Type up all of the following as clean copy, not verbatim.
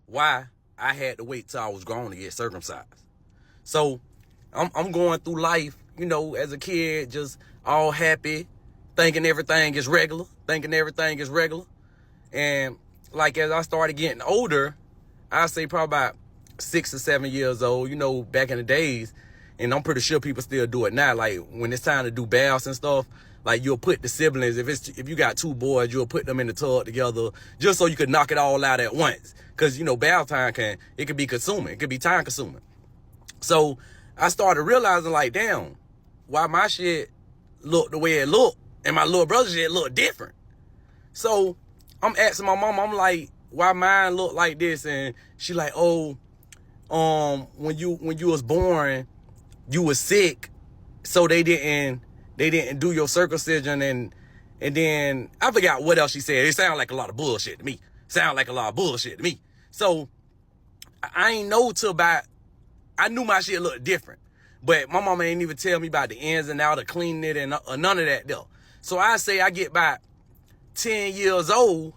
why I had to wait till I was grown to get circumcised. So I'm going through life, you know, as a kid, just all happy, thinking everything is regular. And like as I started getting older, I say probably about 6 or 7 years old, you know, back in the days, and I'm pretty sure people still do it now. Like when it's time to do baths and stuff, like you'll put the siblings, if you got 2 boys, you'll put them in the tub together just so you could knock it all out at once. Cause you know, bath time it could be consuming. It could be time consuming. So I started realizing like, damn, why my shit look the way it looked and my little brother's shit look different. So I'm asking my mom, I'm like, why mine look like this? And she like, oh, when you was born, you was sick, so they didn't do your circumcision, and then I forgot what else she said. It sounded like a lot of bullshit to me. So I ain't know till about, I knew my shit looked different, but my mama ain't even tell me about the ins and outs of cleaning it and none of that though. So I say I get about 10 years old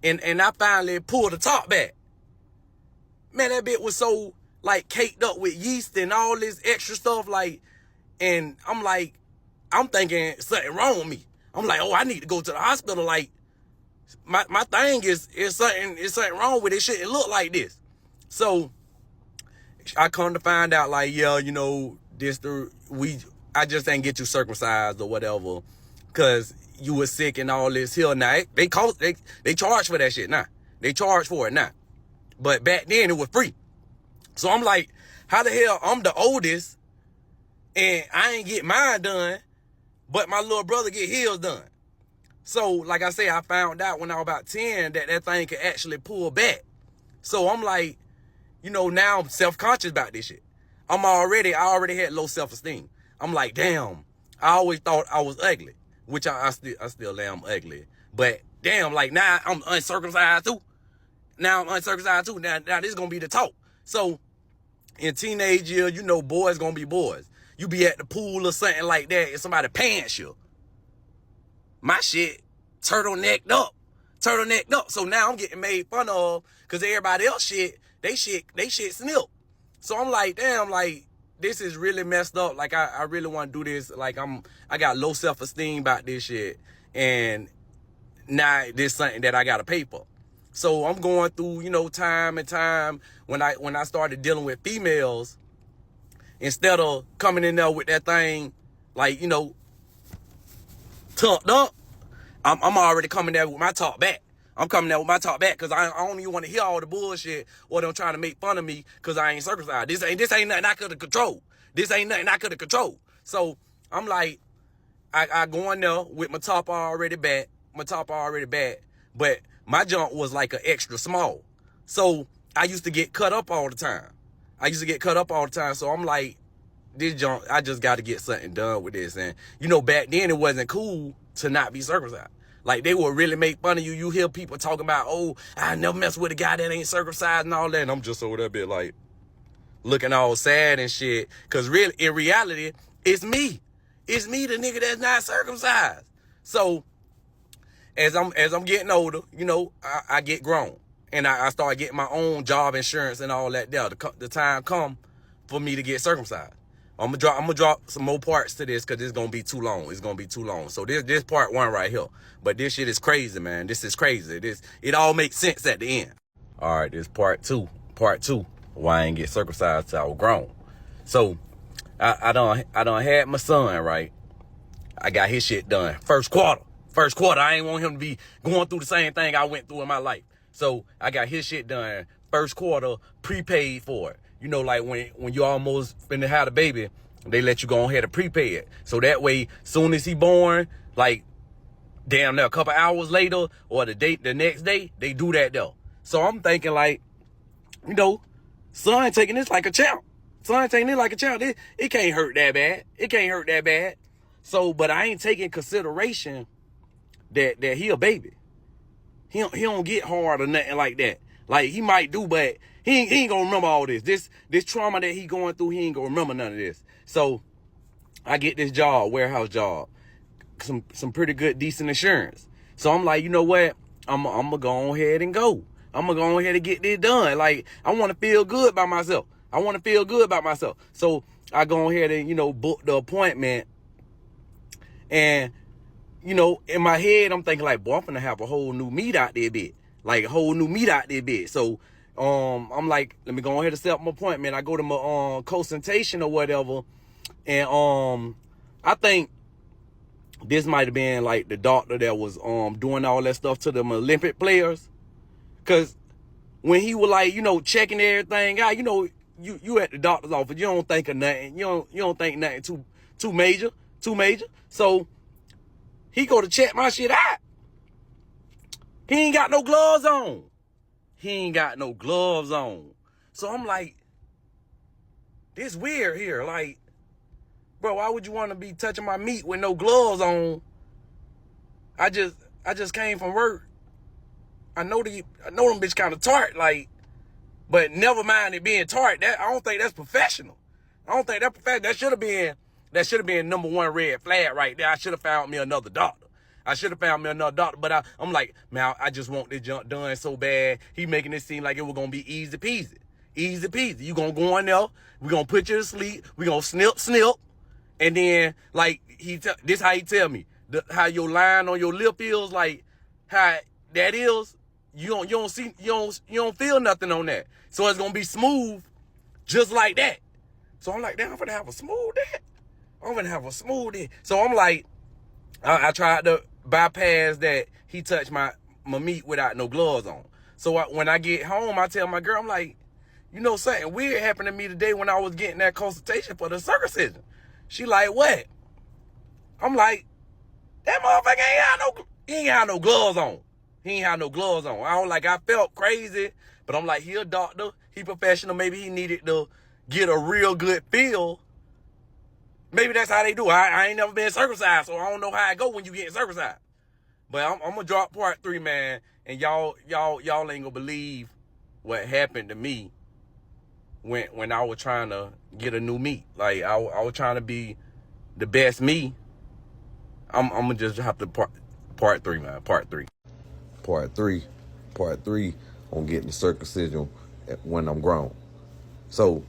and I finally pulled the top back. Man, that bit was so like caked up with yeast and all this extra stuff, like, and I'm thinking something wrong with me. I'm like, oh, I need to go to the hospital. Like, my thing is something wrong with it. It shouldn't look like this. So I come to find out, like, yeah, you know, I just ain't get you circumcised or whatever, cause you were sick and all this here. Now they charge for that shit now. They charge for it now. But back then it was free. So I'm like, how the hell I'm the oldest and I ain't get mine done, but my little brother get his done? So like I say, I found out when I was about 10 that thing could actually pull back. So I'm like, you know, now I'm self-conscious about this shit. I already had low self-esteem. I'm like, damn, I always thought I was ugly, which I still am ugly. But damn, like now I'm uncircumcised too. Now this is gonna be the talk. So in teenage years, you know, boys gonna be boys. You be at the pool or something like that and somebody pants you. My shit turtlenecked up. So now I'm getting made fun of because everybody else they shit snip. So I'm like, damn, like this is really messed up. Like I really want to do this. Like I got low self-esteem about this shit. And now this something that I gotta pay for. So I'm going through, you know, time and time when I started dealing with females, instead of coming in there with that thing, like, you know, tucked up, I'm already coming there with my top back. I'm coming there with my top back because I don't even want to hear all the bullshit or them trying to make fun of me because I ain't circumcised. This ain't nothing I could have controlled. So I'm like, I go in there with my top already back, but my junk was like an extra small. So I used to get cut up all the time. So I'm like, this junk, I just got to get something done with this. And, you know, back then it wasn't cool to not be circumcised. Like, they would really make fun of you. You hear people talking about, oh, I never mess with a guy that ain't circumcised and all that. And I'm just over there bit like looking all sad and shit. Because really, in reality, it's me. It's me, the nigga that's not circumcised. So as I'm getting older, you know, I get grown. And I start getting my own job insurance and all that there. The time come for me to get circumcised. I'm gonna drop some more parts to this because it's gonna be too long. So this part 1 right here. But this shit is crazy, man. This is crazy. It all makes sense at the end. All right, this part two. Why I ain't get circumcised till I was grown. So I done had my son, right? I got his shit done. First quarter. I ain't want him to be going through the same thing I went through in my life. So I got his shit done. First quarter, prepaid for it. You know, like when you almost finna have a baby, they let you go ahead and prepay it. So that way, soon as he born, like damn near a couple hours later or the next day, they do that though. So I'm thinking like, you know, son taking this like a champ. It can't hurt that bad. So, but I ain't taking consideration that he a baby. He don't get hard or nothing like that. Like he might do, but he ain't gonna remember all this. This trauma that he going through, he ain't gonna remember none of this. So I get this job, warehouse job, some pretty good, decent insurance. So I'm like, you know what? I'm gonna go ahead and go. I'm gonna go ahead and get this done. Like, I want to feel good about myself. So I go ahead and, you know, book the appointment. And, you know, in my head, I'm thinking like, boy, I'm finna have a whole new meat out there, bitch. Like, a whole new meat out there, bitch. So, I'm like, let me go ahead and set up my appointment. I go to my, consultation or whatever. And, I think this might have been like the doctor that was, doing all that stuff to them Olympic players. Cause when he was like, you know, checking everything out, you know, you at the doctor's office, you don't think of nothing. You don't think nothing too major. So he go to check my shit out. He ain't got no gloves on. So I'm like, this weird here. Like, bro, why would you want to be touching my meat with no gloves on? I just came from work. I know them bitch kind of tart, like, but never mind it being tart. I don't think that's professional. That should have been number one red flag right there. I should have found me another doctor. But I'm like, man, I just want this junk done so bad. He making it seem like it was gonna be easy peasy. You gonna go in there, we gonna put you to sleep, we gonna snip, and then like this how he tell me how your line on your lip is, like how that is. You don't feel nothing on that. So it's gonna be smooth, just like that. So I'm like, damn, I'm gonna have a smooth that. So I'm like, I tried to bypass that. He touched my meat without no gloves on. So when I get home, I tell my girl, I'm like, you know, something weird happened to me today when I was getting that consultation for the circumcision. She like, what? I'm like, that motherfucker ain't had no gloves on. I felt crazy, but I'm like, he a doctor, he professional. Maybe he needed to get a real good feel. Maybe that's how they do. I ain't never been circumcised, so I don't know how it go when you get circumcised. But I'm gonna drop part 3, man, and y'all ain't gonna believe what happened to me when I was trying to get a new meat. Like I was trying to be the best me. I'm gonna just have to part 3, man. Part three on getting the circumcision when I'm grown. So,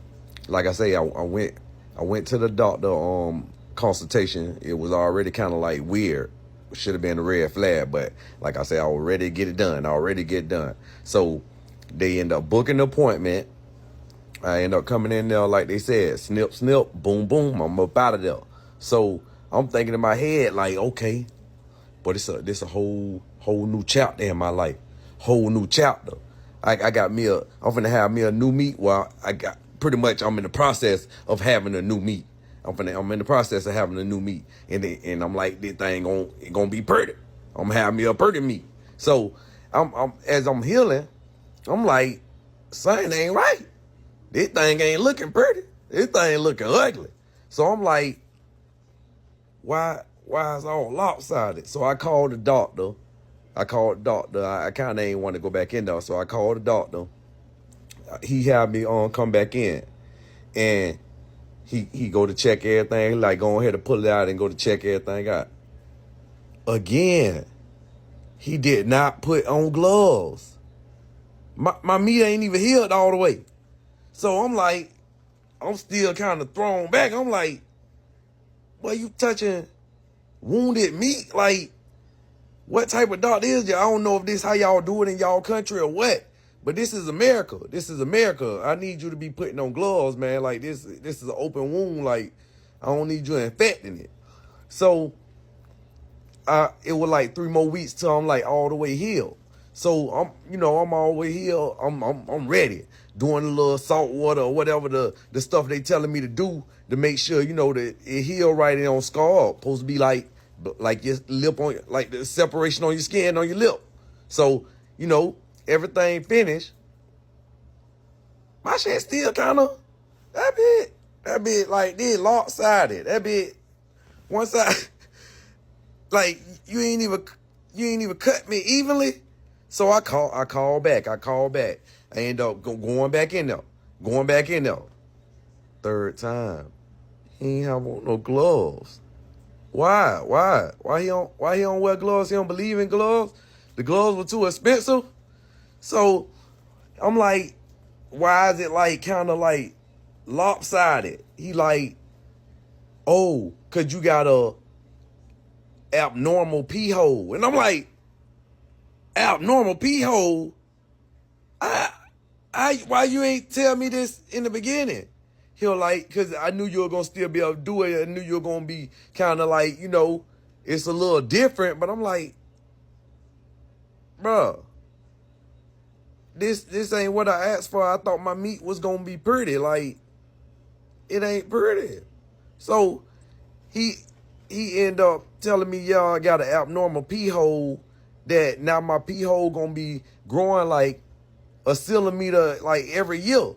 like I say, I went to the doctor consultation. It was already kind of like weird. It should have been a red flag, but like I said, I was ready to get it done. So they end up booking the appointment. I end up coming in there like they said, snip, boom, boom. I'm up out of there. So I'm thinking in my head like, okay, but this a whole new chapter in my life. Whole new chapter. I'm finna have me a new meat. Well, I'm in the process of having a new meat. I'm in the process of having a new meat. And I'm like, this thing gonna be pretty. I'm gonna have me a pretty meat. So as I'm healing, I'm like, something ain't right. This thing ain't looking pretty. This thing looking ugly. So I'm like, why is it all lopsided? So I called the doctor. I kind of ain't want to go back in there. So I called the doctor. He had me come back in. And he go to check everything. Like, go ahead and pull it out and go to check everything out. Again, he did not put on gloves. My meat ain't even healed all the way. So I'm like, I'm still kind of thrown back. I'm like, well, you touching wounded meat? Like, what type of doctor is you? I don't know if this how y'all do it in y'all country or what, but this is America. I need you to be putting on gloves, man. Like, this is an open wound. Like, I don't need you infecting it. So it was like 3 more weeks till I'm like all the way healed. So I'm all the way healed. I'm ready. Doing a little salt water or whatever the stuff they telling me to do to make sure, that it heal right and don't scar up. Supposed to be like your lip on, like the separation on your skin on your lip. So, everything finished. My shit still kind of, that bit like this lopsided. That bit one side, like you ain't even cut me evenly. So I call back. I end up going back in there. Third time. He ain't have on no gloves. Why he don't wear gloves? He don't believe in gloves? The gloves were too expensive. So I'm like, why is it like kind of like lopsided? He like, oh, cause you got a abnormal pee hole. And I'm like, abnormal pee hole? Why you ain't tell me this in the beginning? He'll like, cause I knew you were gonna still be able to do it. I knew you were gonna be kind of like, you know, it's a little different. But I'm like, bruh, this ain't what I asked for. I thought my meat was gonna be pretty. Like, it ain't pretty. So he ended up telling me, y'all, I got an abnormal pee hole, that now my pee hole gonna be growing like a centimeter like every year.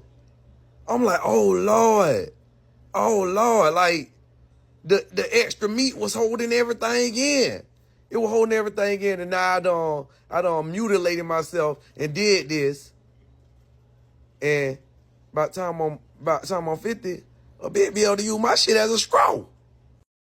I'm like, oh Lord, like the extra meat was holding everything in. It was holding everything in, and now I done mutilated myself and did this. And by the time I'm 50, a bitch be able to use my shit as a straw.